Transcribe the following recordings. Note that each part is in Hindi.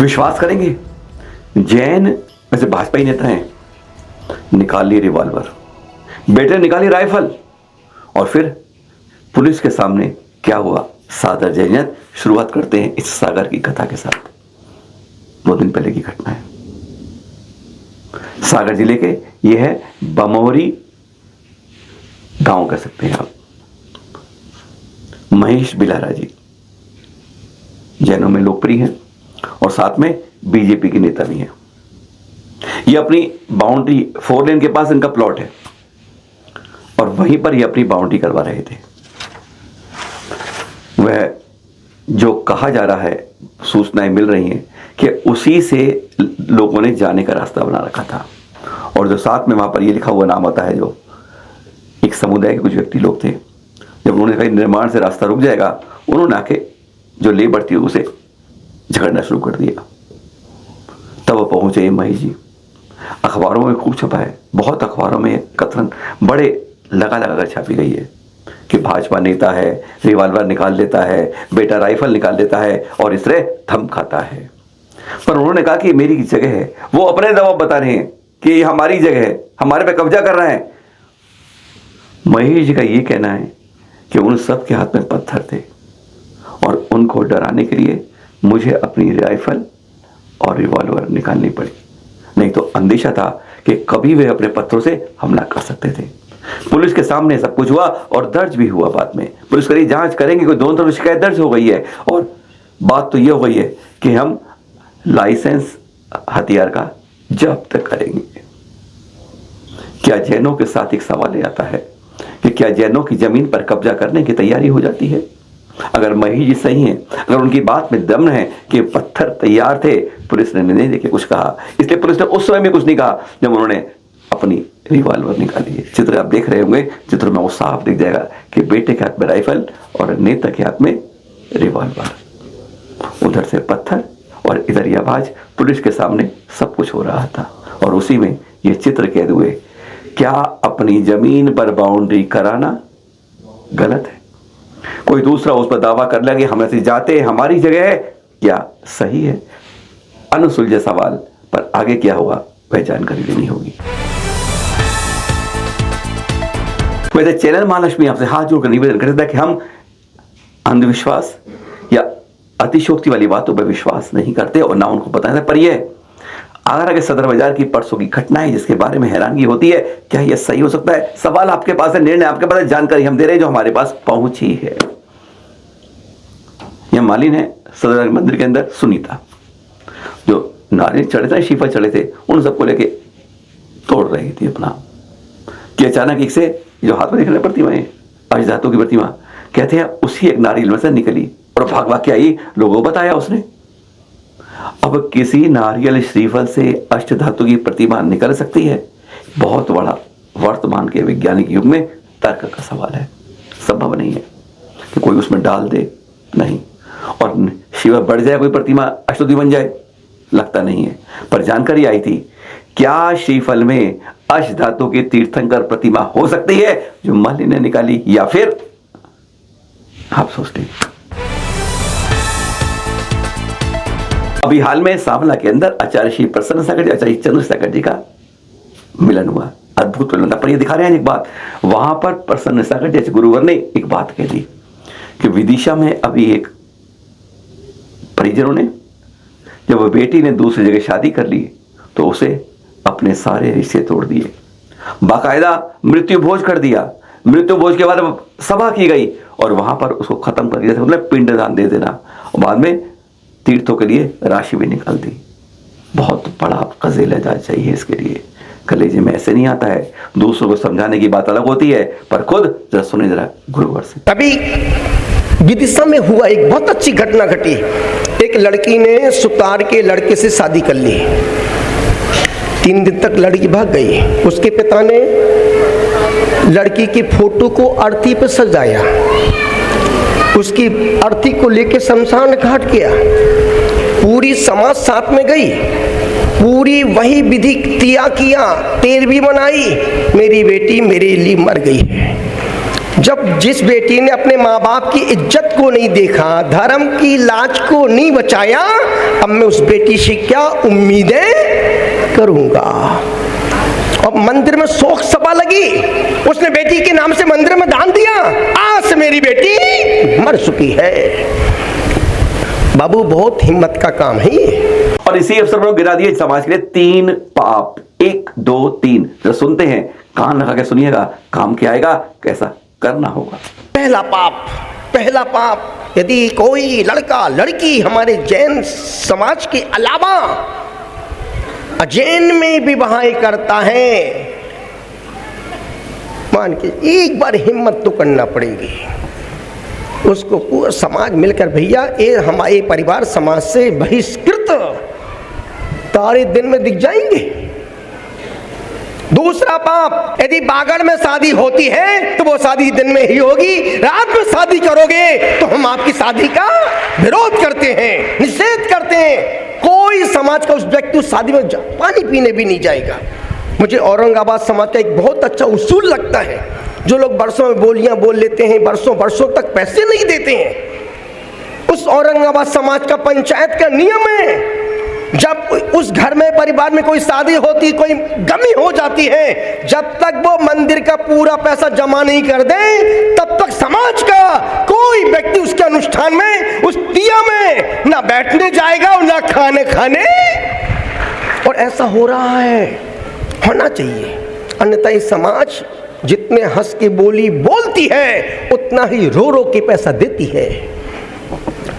विश्वास करेंगे, जैन वैसे भाजपा ही नेता हैं, निकाल ली रिवॉल्वर, बेटे ने निकाली राइफल, और फिर पुलिस के सामने क्या हुआ सादर जैन। शुरुआत करते हैं इस सागर की कथा के साथ। 2 दिन पहले की घटना है, सागर जिले के यह है बमोरी गांव कह सकते हैं आप। महेश बिलारा जी जैनों में लोकप्रिय हैं और साथ में बीजेपी के नेता भी हैं। ये अपनी बाउंड्री 4 लेन के पास इनका प्लॉट है और वहीं पर ये अपनी बाउंड्री करवा रहे थे। वह जो कहा जा रहा है, सूचनाएं मिल रही हैं कि उसी से लोगों ने जाने का रास्ता बना रखा था। और जो साथ में वहां पर ये लिखा हुआ नाम आता है, जो एक समुदाय के कुछ व्यक्ति लोग थे, जब उन्होंने कहा निर्माण से रास्ता रुक जाएगा, उन्होंने आके जो लेबर थी उसे झगड़ना शुरू कर दिया। तब वो पहुंचे महेश जी। अखबारों में खूब छपा है, बहुत अखबारों में कथन बड़े लगा कर छापी गई है कि भाजपा नेता है, रिवॉल्वर निकाल लेता है, बेटा राइफल निकाल लेता है और इस तरह थम खाता है। पर उन्होंने कहा कि मेरी जगह है, वो अपने दबाव बता रहे हैं कि ये हमारी जगह है, हमारे पे कब्जा कर रहा है। महेश जी का ये कहना है कि उन सब के हाथ में पत्थर थे और उनको डराने के लिए मुझे अपनी राइफल और रिवॉल्वर निकालनी पड़ी, नहीं तो अंदेशा था कि कभी वे अपने पत्थरों से हमला कर सकते थे। पुलिस के सामने सब कुछ हुआ और दर्ज भी हुआ। बाद में पुलिस करी जांच करेंगे, कोई दोनों तरफ शिकायत दर्ज हो गई है और बात तो यह हो गई है कि हम लाइसेंस हथियार का जब्त करेंगे। क्या जैनों के साथ एक सवाल ये आता है कि क्या जैनों की जमीन पर कब्जा करने की तैयारी हो जाती है? अगर महेश जी सही हैं, अगर उनकी बात में दम है कि पत्थर तैयार थे, पुलिस ने नहीं देखे कुछ कहा, इसलिए पुलिस ने उस समय में कुछ नहीं कहा जब उन्होंने अपनी रिवॉल्वर निकाली है। चित्र आप देख रहे होंगे, चित्र में वो साफ दिख जाएगा कि बेटे के हाथ में राइफल और नेता के हाथ में रिवॉल्वर। उधर से पत्थर और इधर ये आवाज, पुलिस के सामने सब कुछ हो रहा था और उसी में ये चित्र कैद हुए। क्या अपनी जमीन पर बाउंड्री कराना गलत है? कोई दूसरा उस पर दावा कर ले कि हम ऐसे जाते, हमारी जगह है, क्या सही है? अनसुलझे सवाल, पर आगे क्या हुआ वह जानकारी लेनी होगी। वैसे चैनल महालक्ष्मी आपसे हाथ जोड़कर निवेदन करता है कि हम अंधविश्वास या अतिशोक्ति वाली बातों पर विश्वास नहीं करते और ना उनको पता है। पर यह आगरा के सदर बाजार की परसों की घटना है जिसके बारे में हैरानगी होती है। क्या यह सही हो सकता है? सवाल आपके पास है, निर्णय आपके पास है, जानकारी हम दे रहे हैं जो हमारे पास पहुंची है। यह मालिन है सदर मंदिर के अंदर सुनीता, जो नारियल चढ़े थे, शीफा चढ़े थे, उन सबको लेके तोड़ रही थी अपना। कि अचानक एक से जो हाथ में दिख रहे प्रतिमा है, अष्टधातु की प्रतिमा, कहते हैं उसी एक नारियल में से निकली और भाग भाग के आई। लोगों को बताया उसने। अब किसी नारियल श्रीफल से अष्टधातु की प्रतिमा निकल सकती है? बहुत बड़ा वर्तमान के वैज्ञानिक युग में तर्क का सवाल है। संभव नहीं है कि कोई उसमें डाल दे, नहीं, और शिव बढ़ जाए, कोई प्रतिमा अष्टधातु बन जाए, लगता नहीं है। पर जानकारी आई थी, क्या श्रीफल में अष्टधातु की तीर्थंकर प्रतिमा हो सकती है जो माली ने निकाली, या फिर आप सोचते हैं। अभी हाल में सांवला के अंदर आचार्य श्री प्रसन्न सागर जी, आचार्य चंद्र सागर जी का मिलन हुआ। अद्भुत मिलन था। पर ये दिखा रहे हैं एक बात, वहां पर प्रसन्न सागर जी गुरुवर ने एक बात कह दी कि विदिशा में अभी एक परिजनों ने, जब वो बेटी ने दूसरी जगह शादी कर ली तो उसे अपने सारे रिश्ते तोड़ दिए, बाकायदा मृत्यु भोज कर दिया। मृत्यु भोज के बाद सभा की गई और वहां पर उसको खत्म कर दिया, मतलब पिंडदान दे देना, और बाद में तीर्थों के लिए राशि भी निकाल दी। बहुत बड़ा कज़ेला चाहिए इसके लिए। कलेजे में ऐसे नहीं आता है। दूसरों को समझाने की बात अलग होती है, पर खुद जरा सुने जरा गुरुवर से। अभी विदिशा में हुआ एक बहुत अच्छी घटना घटी। एक लड़की ने सुतार के लड़के से शादी कर ली। 3 दिन तक लड़की भाग गई। उसके पिता ने लड़की की फोटो को अर्थी पर सजाया, उसकी अर्थी को लेके शमशान घाट गया। पूरी समाज साथ में गई, पूरी वही विधि किया, 13वीं मनाई। मेरी बेटी मेरे लिए मर गई है। जब जिस बेटी ने अपने माँ बाप की इज्जत को नहीं देखा, धर्म की लाज को नहीं बचाया, अब मैं उस बेटी से क्या उम्मीदें करूंगा। अब मंदिर में शोक सभा लगी, उसने बेटी के नाम से मंदिर में दान दिया, आज से मेरी बेटी मर चुकी है। बाबू बहुत हिम्मत का काम है ये। और इसी अवसर पर गिरा दिए समाज के लिए 3 पाप, 1 2 3 जो सुनते हैं कान लगा के सुनिएगा, काम क्या आएगा, कैसा करना होगा। पहला पाप, यदि कोई लड़का लड़की हमारे जैन समाज के अलावा अजैन में विवाह करता है, मान के एक बार हिम्मत तो करना पड़ेगी उसको, पूरा समाज मिलकर भैया ये हमारे परिवार समाज से बहिष्कृत तारे दिन में दिख जाएंगे। दूसरा पाप, यदि बागड़ में शादी होती है तो वो शादी दिन में ही होगी, रात में शादी करोगे तो हम आपकी शादी का विरोध करते हैं, निषेध करते हैं। कोई समाज का उस व्यक्ति उस शादी में पानी पीने भी नहीं जाएगा। मुझे औरंगाबाद समाज का एक बहुत अच्छा उसूल लगता है, जो लोग बरसों में बोलियां बोल लेते हैं, बरसों तक पैसे नहीं देते हैं। उस औरंगाबाद समाज का पंचायत का नियम है, जब उस घर में परिवार में कोई शादी होती, कोई गमी हो जाती है, जब तक वो मंदिर का पूरा पैसा जमा नहीं कर दे तब तक समाज का कोई व्यक्ति उसके अनुष्ठान में, उस दिया में ना बैठने जाएगा और ना खाने। और ऐसा हो रहा है, होना चाहिए, अन्यथा ये समाज जितने हंस के बोली बोलती है उतना ही रो के पैसा देती है।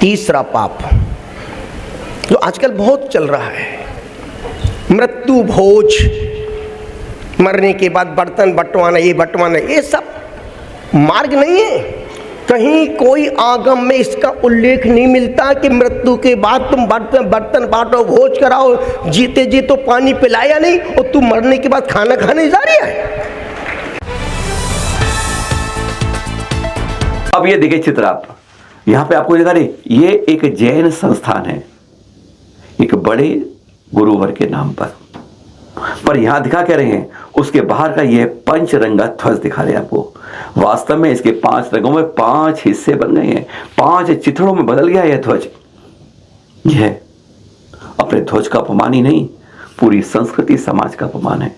तीसरा पाप जो आजकल बहुत चल रहा है, मृत्यु भोज, मरने के बाद बर्तन बंटवाना, ये सब मार्ग नहीं है। कहीं कोई आगम में इसका उल्लेख नहीं मिलता कि मृत्यु के बाद तुम बर्तन बांटो, भोज कराओ, जीते जी तो पानी पिलाया नहीं और तुम मरने के बाद खाना खाने जा रही है। अब ये देखिए चित्र, आप यहां पे आपको दिखा रहे, ये एक जैन संस्थान है, एक बड़े गुरुवर के नाम पर यहां दिखा क्या रहे हैं, उसके बाहर का ये पंचरंगा ध्वज दिखा रहे हैं आपको। वास्तव में इसके 5 रंगों में 5 हिस्से बन गए हैं, 5 चित्रों में बदल गया यह ध्वज। यह अपने ध्वज का अपमान ही नहीं, पूरी संस्कृति समाज का अपमान है।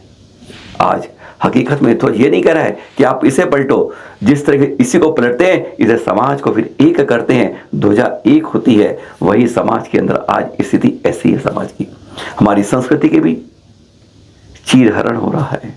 आज हकीकत में ध्वज ये नहीं कह रहा है कि आप इसे पलटो, जिस तरह इसी को पलटते हैं इधर समाज को फिर एक करते हैं, ध्वजा एक होती है, वही समाज के अंदर आज स्थिति ऐसी है समाज की। हमारी संस्कृति के भी चीरहरण हो रहा है,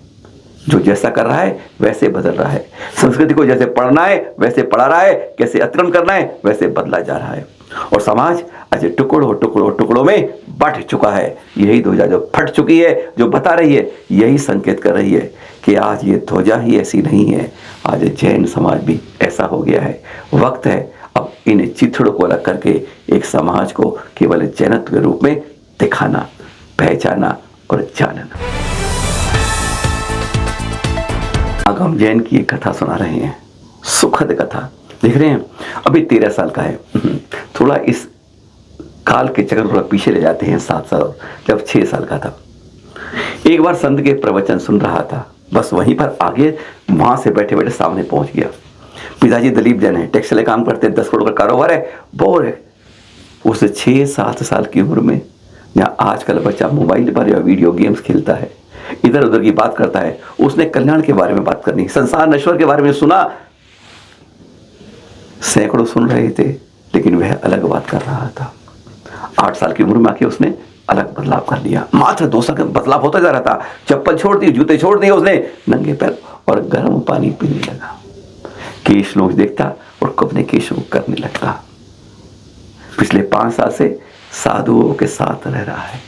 जो जैसा कर रहा है वैसे बदल रहा है। संस्कृति को जैसे पढ़ना है वैसे पढ़ा रहा है, कैसे अतिक्रमण करना है वैसे बदला जा रहा है, और समाज आज टुकड़ों में बंट चुका है। यही ध्वजा जो फट चुकी है, जो बता रही है, यही संकेत कर रही है कि आज ये ध्वजा ही ऐसी नहीं है, आज जैन समाज भी ऐसा हो गया है। वक्त है अब इन चित्रों को अलग करके एक समाज को केवल जैनत्व के रूप में दिखाना, पहचाना और जानना। आगम जैन की एक कथा सुना रहे हैं, सुखद कथा। देख रहे हैं, अभी 13 साल का है। थोड़ा इस काल के चक्कर थोड़ा पीछे ले जाते हैं 7 साल, जब 6 साल का था। एक बार संत के प्रवचन सुन रहा था, बस वहीं पर आगे वहां से बैठे बैठे सामने पहुंच गया। पिताजी दलीप जैन है, टेक्सटाइल काम करते हैं, 10 करोड़ का कारोबार है, बोर है। उस 6-7 साल की उम्र में जहाँ आजकल बच्चा मोबाइल पर या वीडियो गेम्स खेलता है, इधर उधर की बात करता है, उसने कल्याण के बारे में बात करनी, संसार नश्वर के बारे में सुना। सैकड़ों सुन रहे थे लेकिन वह अलग बात कर रहा था। 8 साल की उम्र में आके उसने अलग बदलाव कर लिया। मात्र 2 साल का बदलाव होता जा रहा था। चप्पल छोड़ दी, जूते छोड़ दिए उसने, नंगे पैर और गर्म पानी पीने लगा। केश नोच देखता और अपने केशों को करने लगता। पिछले 5 साल से साधुओं के साथ रह रहा है।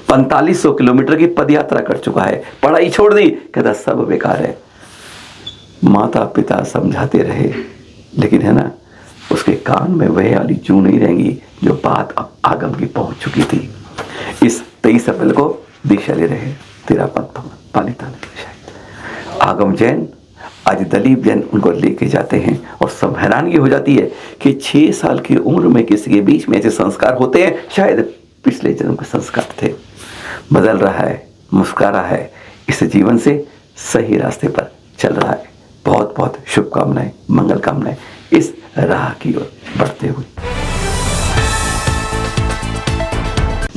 4500 किलोमीटर की पद यात्रा कर चुका है। पढ़ाई छोड़ दी, कहता सब बेकार है। माता पिता समझाते रहे, लेकिन है ना, उसके कान में वह वाली जू नहीं रहेंगी जो बात अब आगम की पहुंच चुकी थी। इस 23 अप्रैल को दीक्षा ले रहे, तेरा पद पालिता शायद आगम जैन, आज दलीप जैन उनको लेके जाते हैं और सब हैरानगी हो जाती है कि 6 साल की उम्र में किसी के बीच में ऐसे संस्कार होते हैं। शायद पिछले जन्म के संस्कार थे। बदल रहा है, मुस्कुरा रहा है, इस जीवन से सही रास्ते पर चल रहा है। बहुत बहुत शुभकामनाएं, मंगल कामनाएं इस राह की ओर बढ़ते हुए।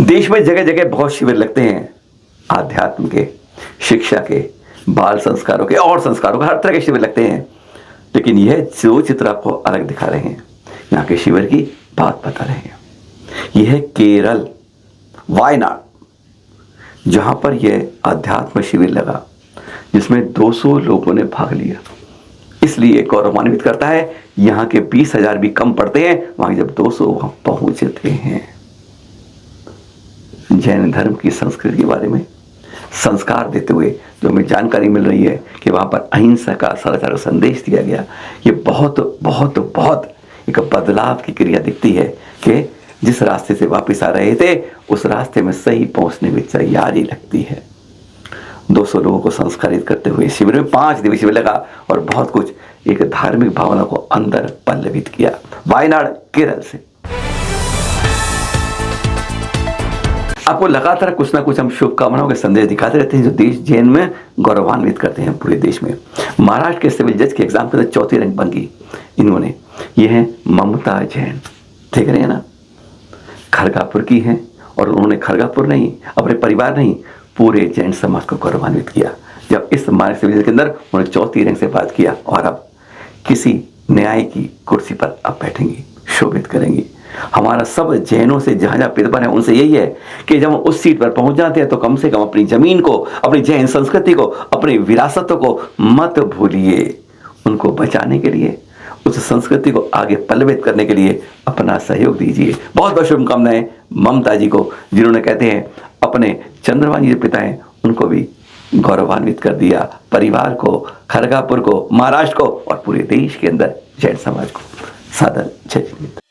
देश में जगह जगह बहुत शिविर लगते हैं, आध्यात्म के, शिक्षा के, बाल संस्कारों के और संस्कारों के, हर तरह के शिविर लगते हैं। लेकिन यह जो चित्र आपको अलग दिखा रहे हैं, यहाँ के शिविर की बात बता रहे हैं। यह है केरल, वायनाड, जहां पर यह अध्यात्म शिविर लगा, जिसमें 200 लोगों ने भाग लिया। इसलिए गौरवान्वित करता है, यहाँ के 20,000 भी कम पड़ते हैं वहां जब 200 वहां पहुंचते हैं। जैन धर्म की संस्कृति के बारे में संस्कार देते हुए जो हमें जानकारी मिल रही है कि वहां पर अहिंसा का सदाचार का संदेश दिया गया, ये बहुत बहुत बहुत एक बदलाव की क्रिया दिखती है कि जिस रास्ते से वापस आ रहे थे उस रास्ते में सही पहुंचने में तैयारी लगती है। 200 लोगों को संस्कारित करते हुए शिविर में 5 दिवसीय शिविर लगा और बहुत कुछ एक धार्मिक भावना को अंदर पल्लवित किया। वायनाड, केरल से आपको लगातार कुछ ना कुछ हम शुभकामनाओं के संदेश दिखाते रहते हैं जो देश जैन में गौरवान्वित करते हैं पूरे देश में। महाराष्ट्र के सिविल जज के एग्जाम के अंदर 4थी रैंक बन गई इन्होंने। ये है ममता जैन, देख रहे हैं ना, खरगापुर की हैं और उन्होंने खरगापुर नहीं, अपने परिवार नहीं, पूरे जैन समाज को गौरवान्वित किया जब इस महाराष्ट्र सिविल जज के अंदर उन्होंने 4थी रैंक से बात किया और अब किसी न्याय की कुर्सी पर अब बैठेंगी, शोभित करेंगी। हमारा सब जैनों से जहां जहां पितृपन है उनसे यही है कि जब हम उस सीट पर पहुंच जाते हैं तो कम से कम अपनी जमीन को, अपनी जैन संस्कृति को, अपनी विरासतों को मत भूलिए। उनको बचाने के लिए, उस संस्कृति को आगे पल्लवित करने के लिए अपना सहयोग दीजिए। बहुत बहुत शुभकामनाएं ममता जी को, जिन्होंने कहते हैं अपने चंद्रभान जी पिता हैं उनको भी गौरवान्वित कर दिया, परिवार को, खरगापुर को, महाराष्ट्र को और पूरे देश के अंदर जैन समाज को। सादर जय।